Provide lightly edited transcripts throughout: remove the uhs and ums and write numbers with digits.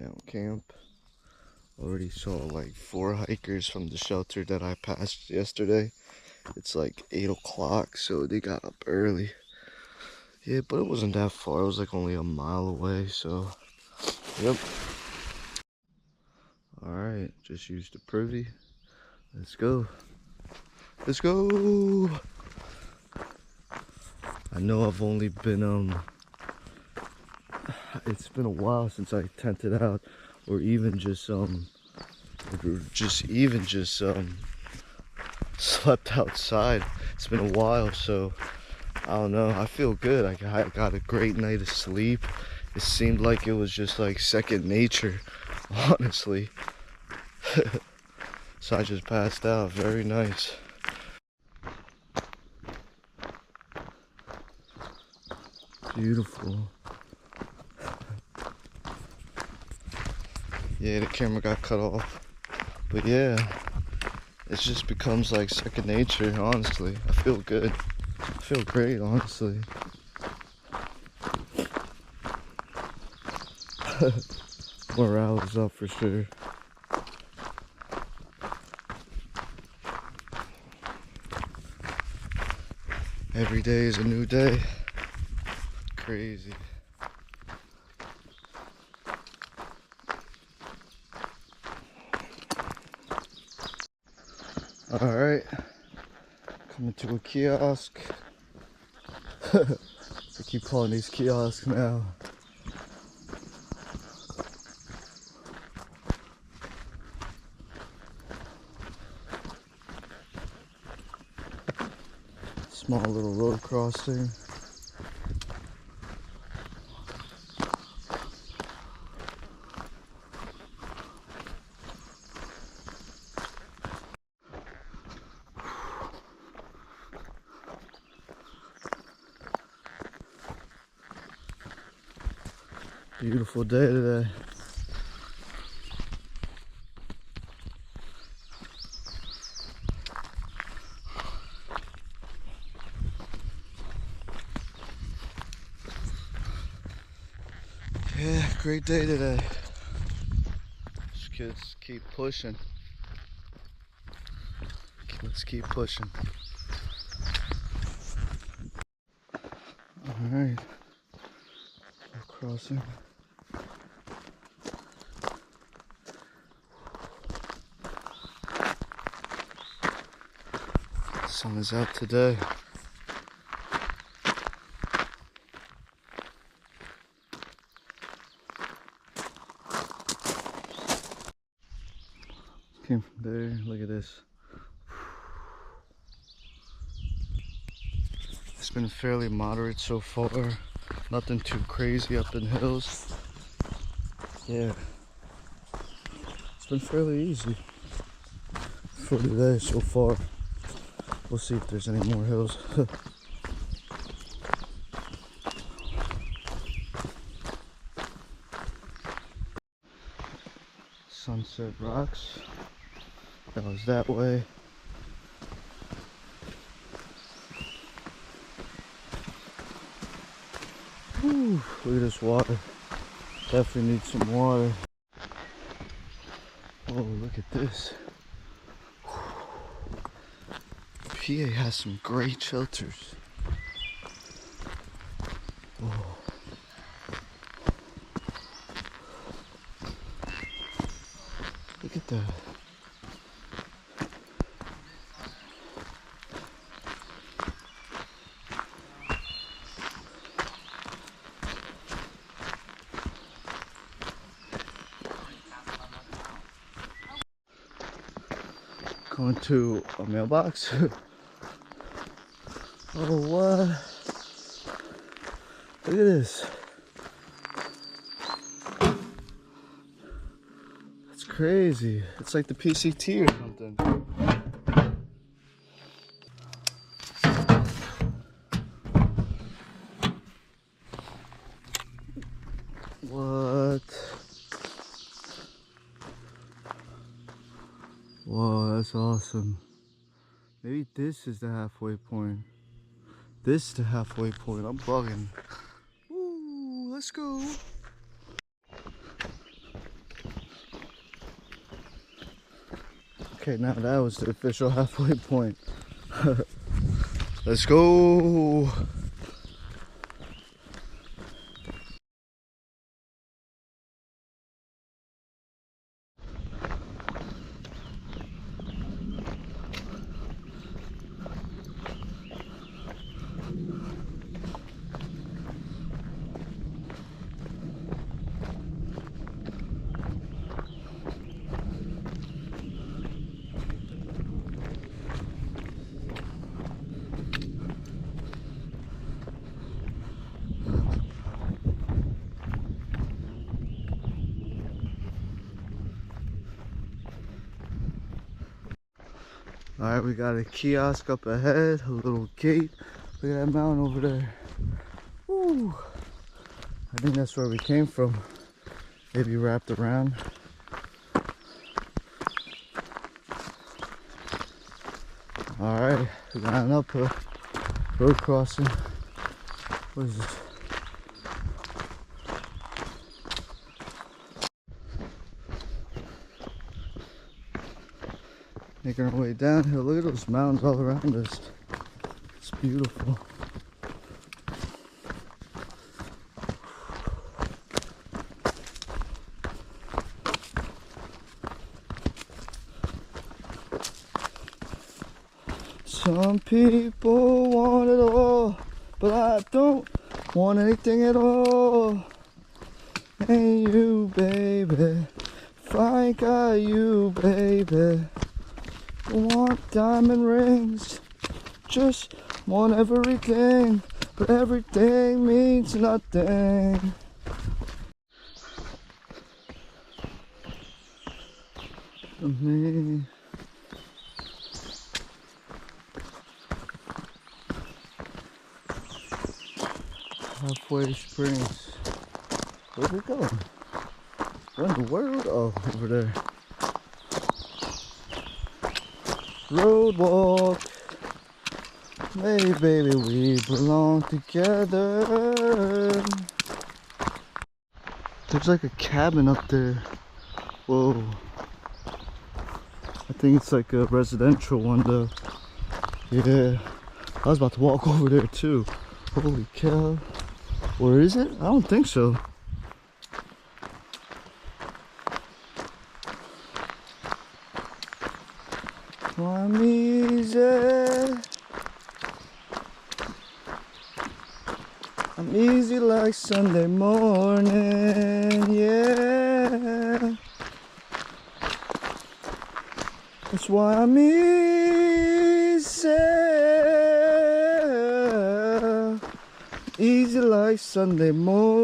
down camp. Already saw like 4 hikers from the shelter that I passed yesterday. It's like 8 o'clock, so they got up early. Yeah, but it wasn't that far. It was like only a mile away, so yep. Alright, just used the privy. Let's go. Let's go! I know I've only been, it's been a while since I tented out, or even just slept outside. It's been a while, so I don't know. I feel good. I got a great night of sleep. It seemed like it was just like second nature, honestly. So I just passed out. Very nice. Beautiful. Yeah, the camera got cut off. But yeah, it just becomes like second nature, honestly. I feel good. I feel great, honestly. Morale is up for sure. Every day is a new day. Crazy. Alright, coming to a kiosk. I keep calling these kiosks now. Small little road crossing. Beautiful day today. Yeah, great day today. Just kids keep pushing. Let's keep pushing. Alright. Crossing. The sun is out today. Came from there, look at this. It's been fairly moderate so far. Nothing too crazy up in hills. Yeah. It's been fairly easy for today so far. We'll see if there's any more hills. Sunset Rocks. That was that way. Whew, look at this water. Definitely need some water. Oh, look at this. PA has some great shelters. Oh. Look at that. Going to a mailbox. Oh, what? Look at this. It's crazy. It's like the PCT or something. What? Whoa, that's awesome. Maybe this is the halfway point. This is the halfway point. I'm bugging. Ooh, let's go. Okay, now that was the official halfway point. Let's go. Alright, we got a kiosk up ahead, a little gate. Look at that mountain over there. Woo! I think that's where we came from. Maybe wrapped around. Alright, we got an uphill road crossing. What is this? Making our way downhill. Look at those mountains all around us. It's beautiful. Some people want it all, but I don't want anything at all. Ain't you, baby? If I ain't got you, baby. Want diamond rings, just want everything, but everything means nothing. For me. Halfway Springs. Where'd we go? What in the world? Oh, over there. Road walk. Hey baby, we belong together. There's like a cabin up there. Whoa. I think it's like a residential one though. Yeah. I was about to walk over there too. Holy cow. Where is it? I don't think so. I'm easy. I'm easy like Sunday morning, yeah. That's why I'm easy. Easy like Sunday morning.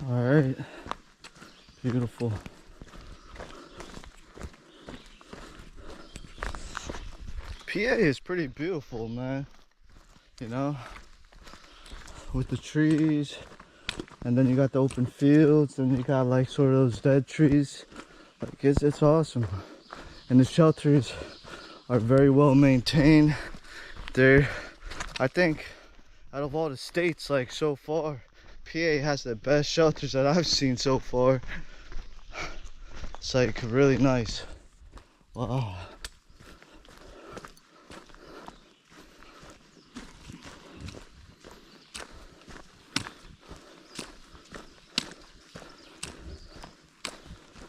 Alright, beautiful. PA is pretty beautiful, man. You know, with the trees, and then you got the open fields, and you got like sort of those dead trees. Like it's awesome. And the shelters are very well maintained. They're, I think, out of all the states, like so far, PA has the best shelters that I've seen so far. It's like really nice. Wow.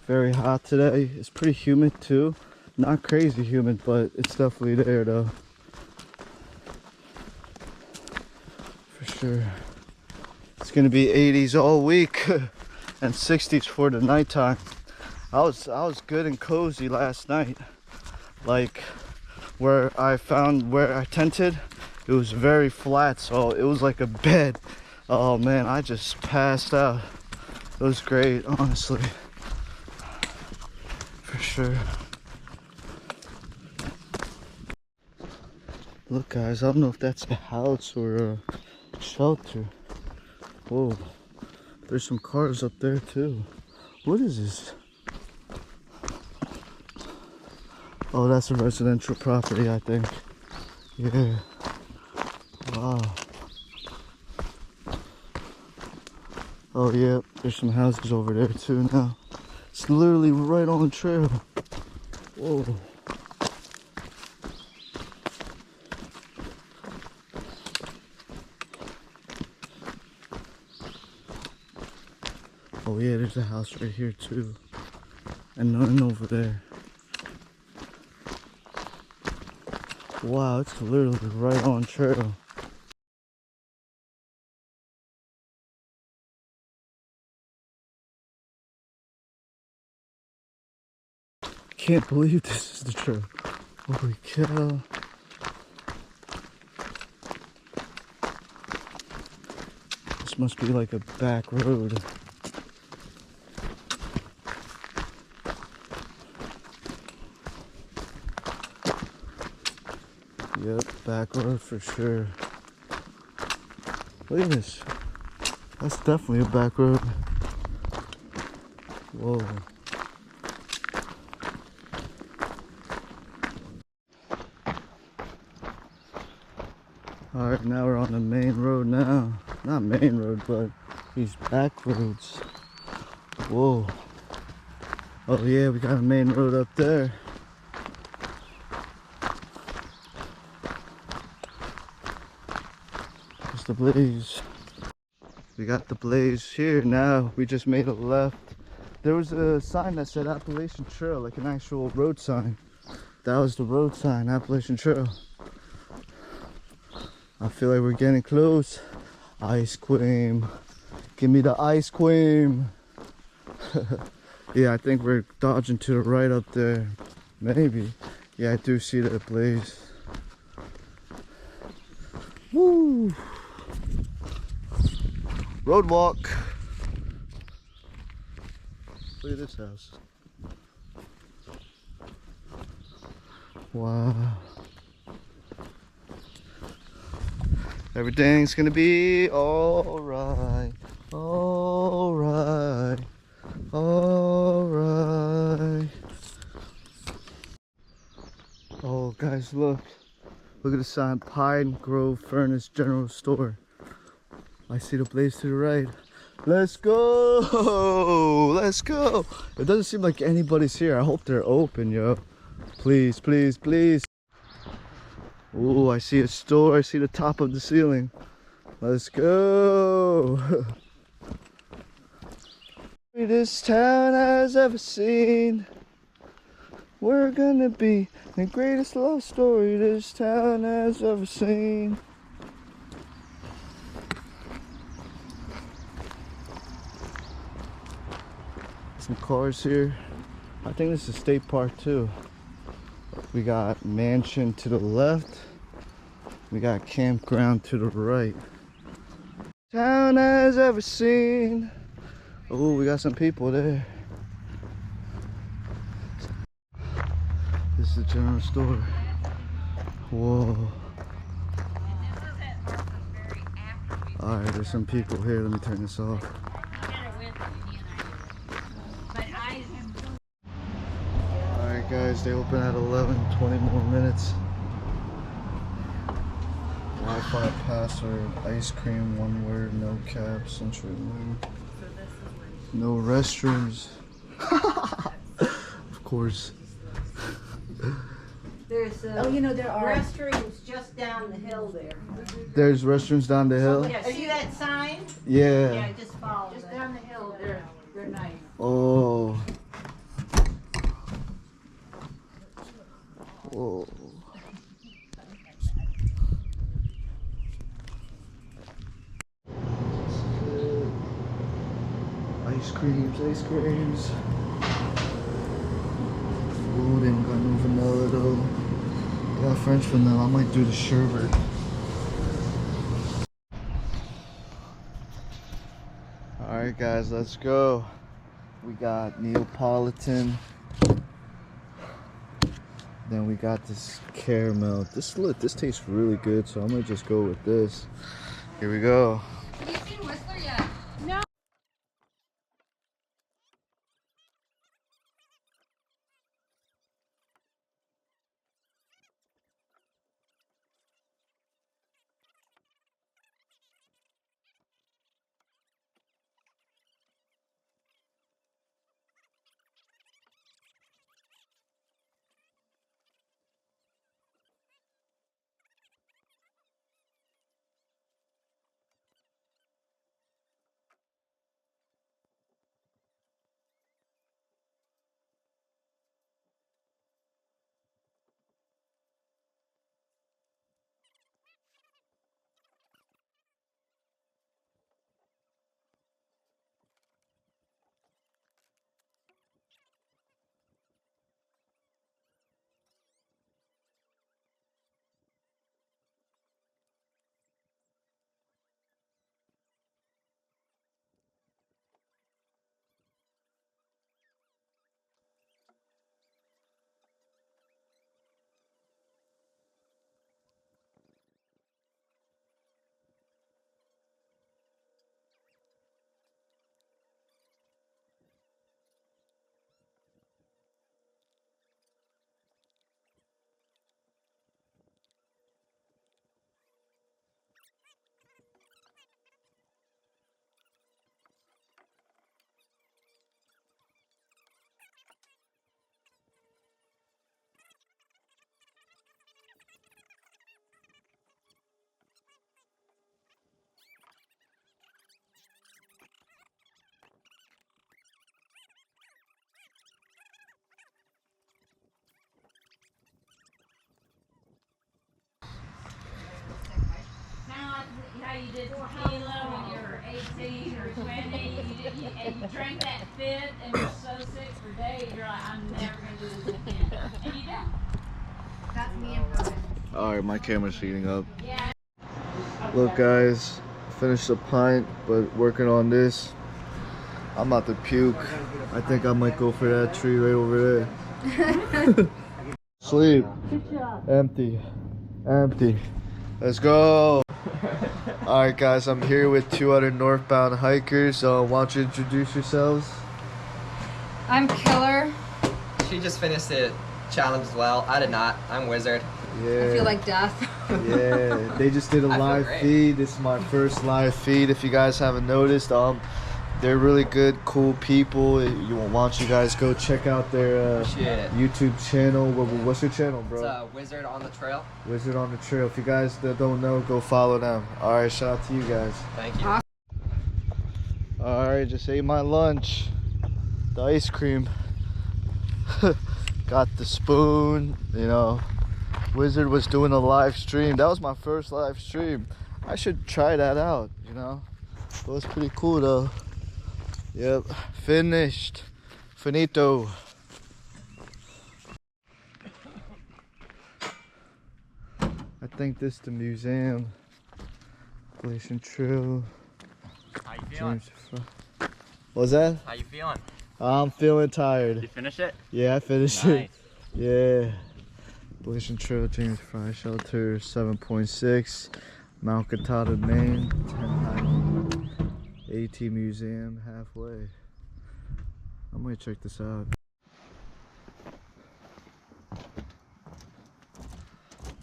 Very hot today. It's pretty humid too. Not crazy humid, but it's definitely there though. For sure. It's gonna be 80s all week and 60s for the nighttime. I was good and cozy last night. Like where I tented, it was very flat, so it was like a bed. Oh man, I just passed out. It was great, honestly. For sure. Look guys, I don't know if that's a house or a shelter. Whoa, there's some cars up there too. What is this? Oh, that's a residential property, I think. Yeah. Wow. Oh, yeah. There's some houses over there too now. It's literally right on the trail. Whoa. Oh yeah, there's a house right here too. And none over there. Wow, it's literally right on trail. Can't believe this is the trail. Holy cow. This must be like a back road. Yep, back road for sure. Look at this. That's definitely a back road. Whoa. Alright, now we're on the main road now. Not main road, but these back roads. Whoa. Oh yeah, we got a main road up there. There's the blaze. We got the blaze here now. We just made a left. There was a sign that said Appalachian Trail, like an actual road sign. That was the road sign, Appalachian Trail. I feel like we're getting close. Ice cream. Give me the ice cream. Yeah, I think we're dodging to the right up there. Maybe. Yeah, I do see the blaze. Woo! Road walk. Look at this house. Wow. Everything's gonna be alright. Alright. Alright. Oh, guys, look. Look at the sign. Pine Grove Furnace General Store. I see the blaze to the right. Let's go! Let's go! It doesn't seem like anybody's here. I hope they're open, yo. Please, please, please. Oh, I see a store. I see the top of the ceiling. Let's go! This town has ever seen. We're gonna be the greatest love story this town has ever seen. Some cars here. I think this is state park too. We got mansion to the left. We got campground to the right. Town has ever seen. Oh, we got some people there. This is the general store. Whoa. Alright, there's some people here. Let me turn this off. Alright guys, they open at 11, 20 more minutes. Wi-Fi password, ice cream, one word, no cap, century moon. No restrooms. Of course. There's oh, you know, there are restrooms just down the hill there. There's restrooms down the hill? Yeah, see that sign? Yeah. Yeah, just follow just down the hill. They're nice. Oh. Whoa. Ice creams, ice creams. Ooh, they don't got no vanilla though. They got French vanilla. I might do the sherbet. Alright guys, let's go. We got Neapolitan. Then we got this caramel. This tastes really good, so I'm gonna just go with this. Here we go. Have you seen Whistler yet? No. did tequila when you were 18 or 20, and you drank that fit, and you're so sick for days, you're like, I'm never going to do this again. And you don't. That's me and Brian. Alright, my camera's heating up. Yeah. Look guys, finished the pint, but working on this. I'm about to puke. I think I might go for that tree right over there. Sleep. Empty. Empty. Let's go. Alright guys, I'm here with 2 other northbound hikers. Why don't you introduce yourselves? I'm Killer. She just finished the challenge as well. I did not. I'm Wizard. Yeah. I feel like death. Yeah, they just did a I feel live great. feed. This is my first live feed. If you guys haven't noticed, they're really good, cool people. Why don't you guys go check out their Appreciate it. YouTube channel? What's your channel, bro? It's Wizard on the Trail. Wizard on the Trail. If you guys that don't know, go follow them. All right, shout out to you guys. Thank you. All right, just ate my lunch. The ice cream. Got the spoon. You know, Wizard was doing a live stream. That was my first live stream. I should try that out. You know, it was pretty cool though. Yep, finished. Finito. I think this is the museum. Appalachian Trail. How you feeling? What was that? How you feeling? I'm feeling tired. You finish it? Yeah, I finished Nice. it. Yeah. Appalachian Trail, James Fry Shelter, 7.6. Mount Katahdin, Maine, 10 AT Museum, halfway. I might check this out.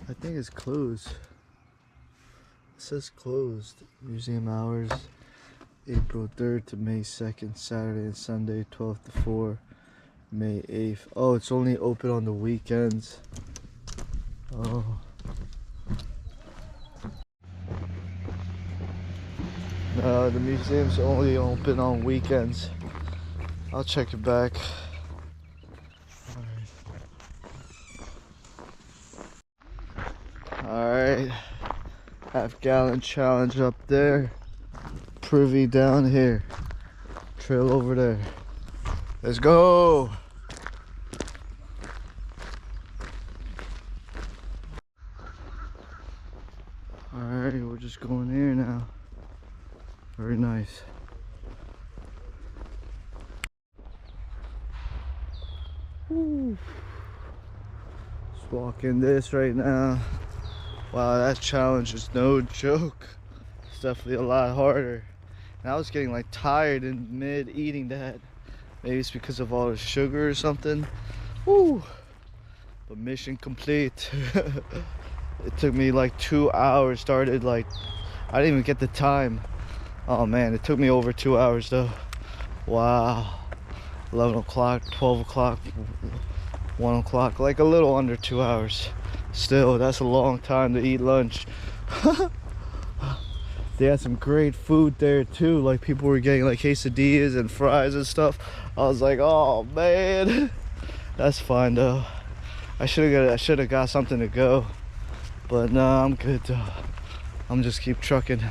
I think it's closed. It says closed. Museum hours, April 3rd to May 2nd, Saturday and Sunday, 12 to 4, May 8th. Oh, it's only open on the weekends. Oh. No, the museum's only open on weekends. I'll check it back. Alright. Half-gallon challenge up there. Privy down here. Trail over there. Let's go! Alright, we're just going here now. Very nice. Woo. Just walking this right now. Wow, that challenge is no joke. It's definitely a lot harder. And I was getting like tired in mid eating that. Maybe it's because of all the sugar or something. Woo. But mission complete. It took me like 2 hours. Started like, I didn't even get the time. Oh man, it took me over 2 hours though. Wow. 11 o'clock, 12 o'clock, 1 o'clock, like a little under 2 hours. Still, that's a long time to eat lunch. They had some great food there too. Like people were getting like quesadillas and fries and stuff. I was like, oh man. That's fine though. I should have got something to go. But no, I'm good though. I'm just keep trucking.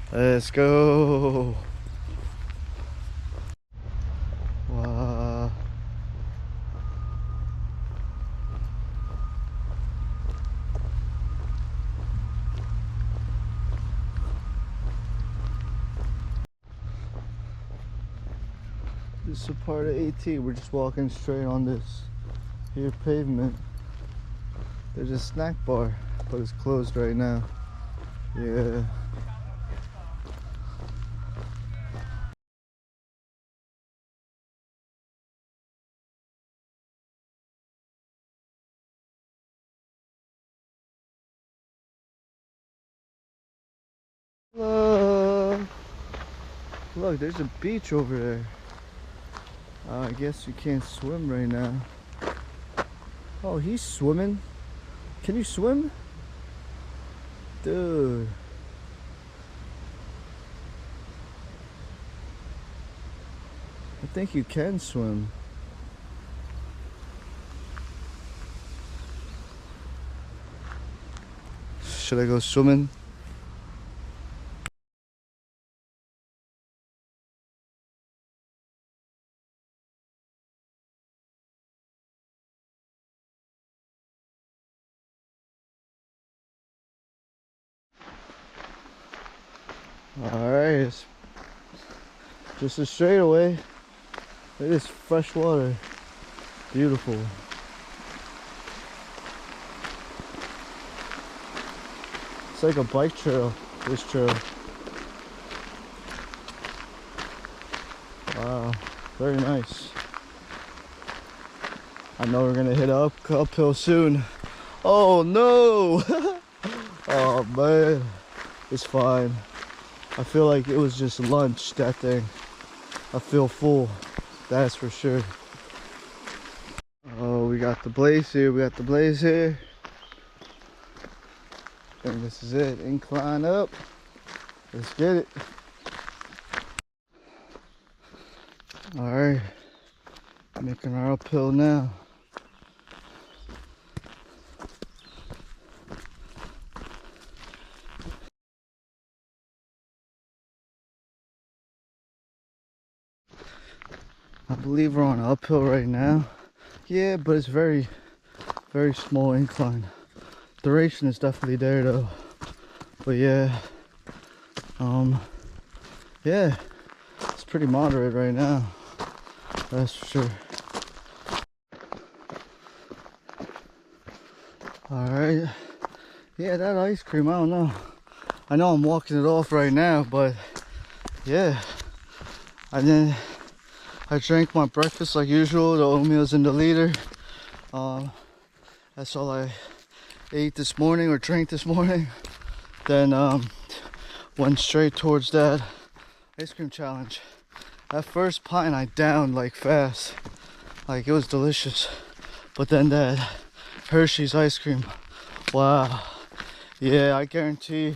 Let's go. Wow. This is a part of AT. We're just walking straight on this here pavement. There's a snack bar, but it's closed right now. Yeah. Look, there's a beach over there. I guess you can't swim right now. Oh, he's swimming. Can you swim? Dude. I think you can swim. Should I go swimming? Alright, it's just a straightaway. It is fresh water. Beautiful. It's like a bike trail, this trail. Wow, very nice. I know we're gonna hit uphill soon. Oh no! Oh man, it's fine. I feel like it was just lunch, that thing. I feel full, that's for sure. Oh, we got the blaze here, And this is it, incline up. Let's get it. All right, making our uphill now. I believe we're on an uphill right now. Yeah, but it's very small incline. Duration is definitely there though. But yeah, yeah, it's pretty moderate right now. That's for sure. All right. Yeah, that ice cream, I don't know. I know I'm walking it off right now, but yeah. I drank my breakfast like usual, the oatmeal's in the liter. That's all I ate this morning or drank this morning. Then went straight towards that ice cream challenge. That first pint I downed like fast. Like it was delicious. But then that Hershey's ice cream, wow. Yeah, I guarantee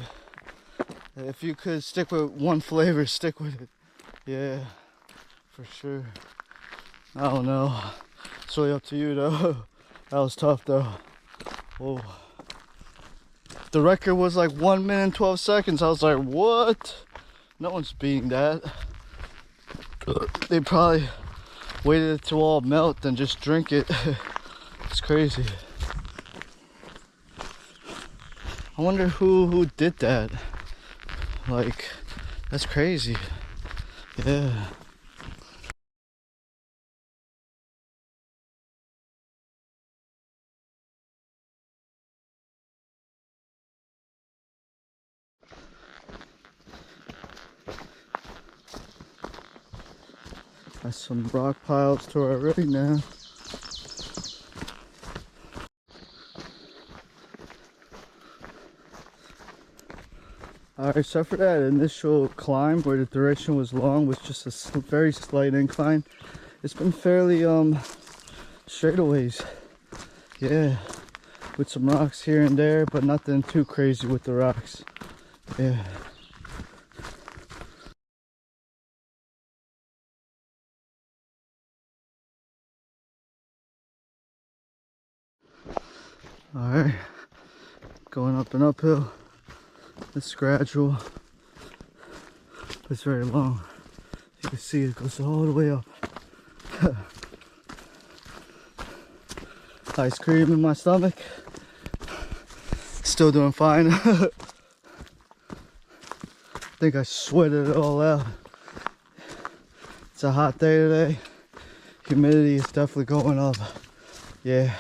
if you could stick with one flavor, stick with it. Yeah. For sure. I don't know. It's really up to you though. That was tough though. Whoa. The record was like 1 minute and 12 seconds. I was like, what? No one's beating that. They probably waited it to all melt and just drink it. It's crazy. I wonder who did that. Like, that's crazy. Yeah. Got some rock piles to our right now. Alright, except for that initial climb where the duration was long with just a very slight incline, it's been fairly straightaways. Yeah, with some rocks here and there, but nothing too crazy with the rocks. Yeah. Alright, going up and uphill. It's gradual, but it's very long. You can see it goes all the way up. Ice cream in my stomach. Still doing fine. I think I sweated it all out. It's a hot day today. Humidity is definitely going up. Yeah,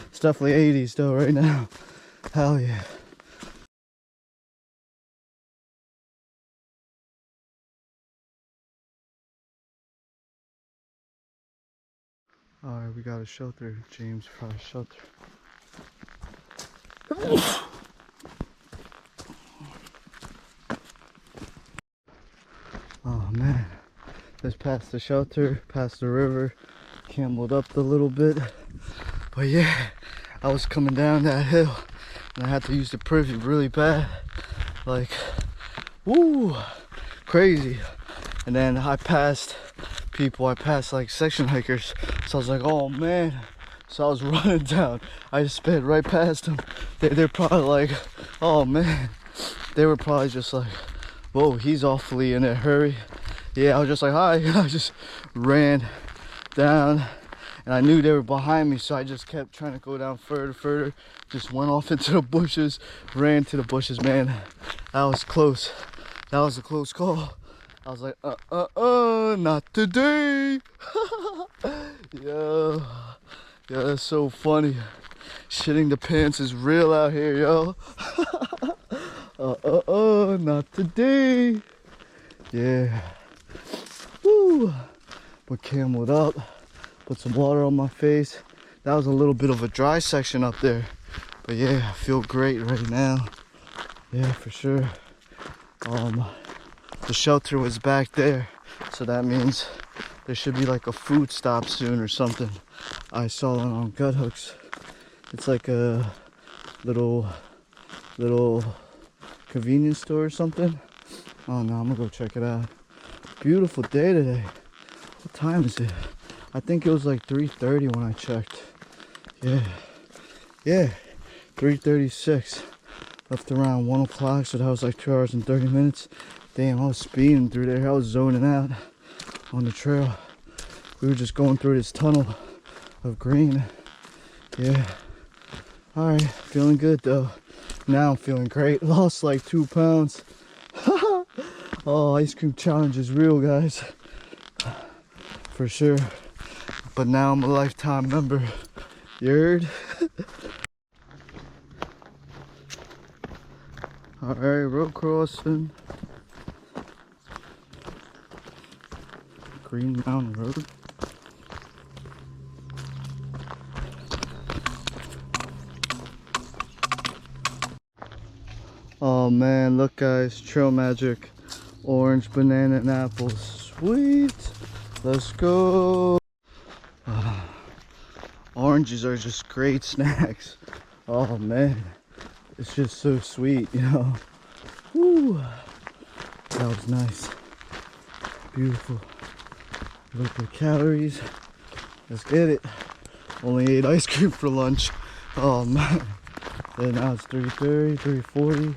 it's definitely 80s though right now. Hell yeah. Alright, we got a shelter. James Fry shelter. Oh man. Just past the shelter, past the river, cameled up a little bit. But yeah, I was coming down that hill and I had to use the privy really bad. Like, woo, crazy. And then I passed people, I passed like section hikers. So I was like, oh man. So I was running down. I just sped right past them. They're probably like, oh man. They were probably just like, whoa, he's awfully in a hurry. Yeah, I was just like, hi. I just ran down and I knew they were behind me. So I just kept trying to go down further. Just went off into the bushes, ran to the bushes, man. That was close. That was a close call. I was like, not today. Yo, yo, that's so funny. Shitting the pants is real out here, yo. Not today. Yeah. Woo. But cameled up. Put some water on my face. That was a little bit of a dry section up there. But yeah, I feel great right now. Yeah, for sure. The shelter was back there, so that means there should be like a food stop soon or something. I saw it on Gut Hooks. It's like a little convenience store or something. Oh no, I'm gonna go check it out. Beautiful day today. What time is it? I think it was like 3:30 when I checked. Yeah, 3:36. Left around 1 o'clock, so that was like 2 hours and 30 minutes. Damn, I was speeding through there. I was zoning out on the trail. We were just going through this tunnel of green. Yeah. Alright, feeling good though. Now I'm feeling great. Lost like 2 pounds. Oh, ice cream challenge is real, guys. For sure. But now I'm a lifetime member. You heard? Alright, road crossing. Green Mountain Road. Oh man, look guys, trail magic. Orange, banana, and apples. Sweet. Let's go. Oranges are just great snacks. Oh man, it's just so sweet, you know. Woo. That was nice. Beautiful. Look at the calories. Let's get it. Only ate ice cream for lunch. Oh man. And now it's 3:30, 3:40.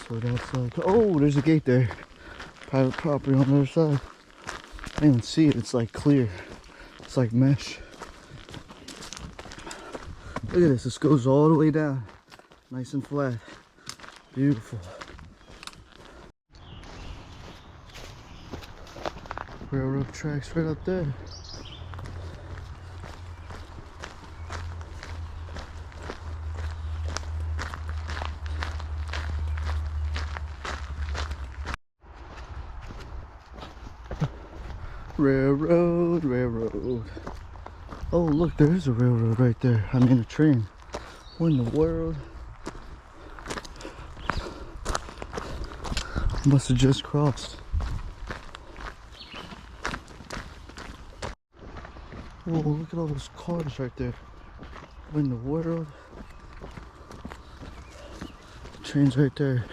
So that's like, oh, there's a gate there. Private property on the other side. I didn't even see it. It's like clear. It's like mesh. Look at this. This goes all the way down. Nice and flat. Beautiful. Railroad tracks right up there. Railroad, railroad. Oh, look, there is a railroad right there. I mean, a train. What in the world? Must have just crossed. Oh, look at all those cars right there. What in the world? The train's right there.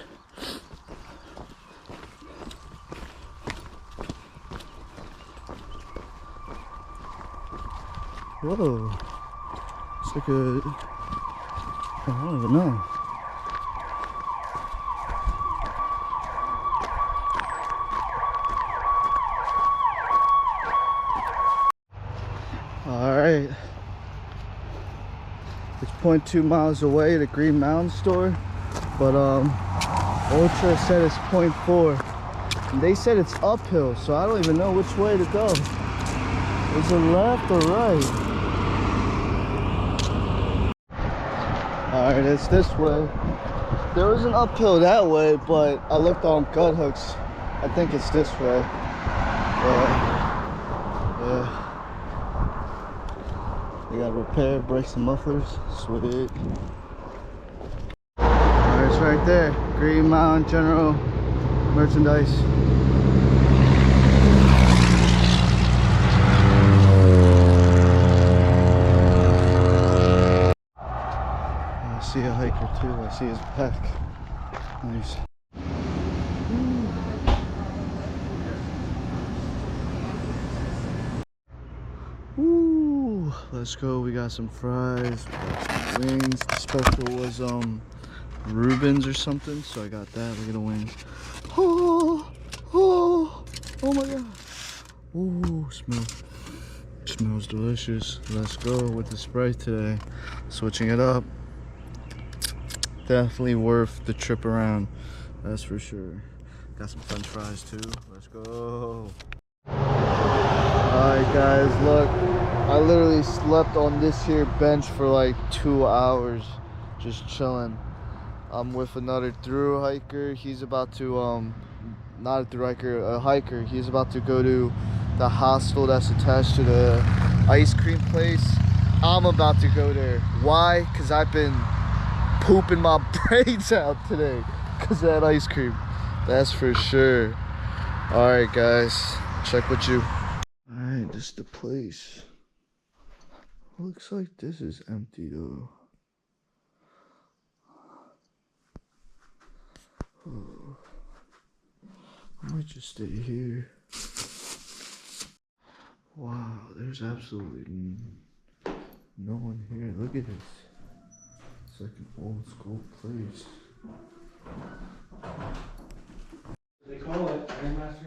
Whoa. It's like a... I don't even know. Alright. It's 0.2 miles away, the Green Mountain store. But Ultra said it's 0.4. And they said it's uphill, so I don't even know which way to go. Is it left or right? Alright, it's this way. There was an uphill that way, but I looked on Gut Hooks. I think it's this way. Yeah. They got repair, brakes and mufflers. Sweet. Alright, it's right there. Green Mountain General Merchandise. I see a hiker too. I see his pack. Nice. Ooh, let's go. We got some fries, we got some wings. The special was Reuben's or something, so I got that. Look at the wings. Oh my god. Ooh, smells delicious. Let's go with the Sprite today. Switching it up. Definitely worth the trip around, that's for sure. Got some french fries too. Let's go. Alright guys, look. I literally slept on this here bench for like 2 hours. Just chilling. I'm with another thru hiker. He's about to, not a thru hiker, a hiker. He's about to go to the hostel that's attached to the ice cream place. I'm about to go there. Why? Because I've been pooping my brains out today because of that ice cream. That's for sure. Alright guys, check with you. Alright, this is the place. Looks like this is empty though. Oh. I might just stay here. Wow, there's absolutely no one here. Look at this. It's like an old school place. They call it Grandmaster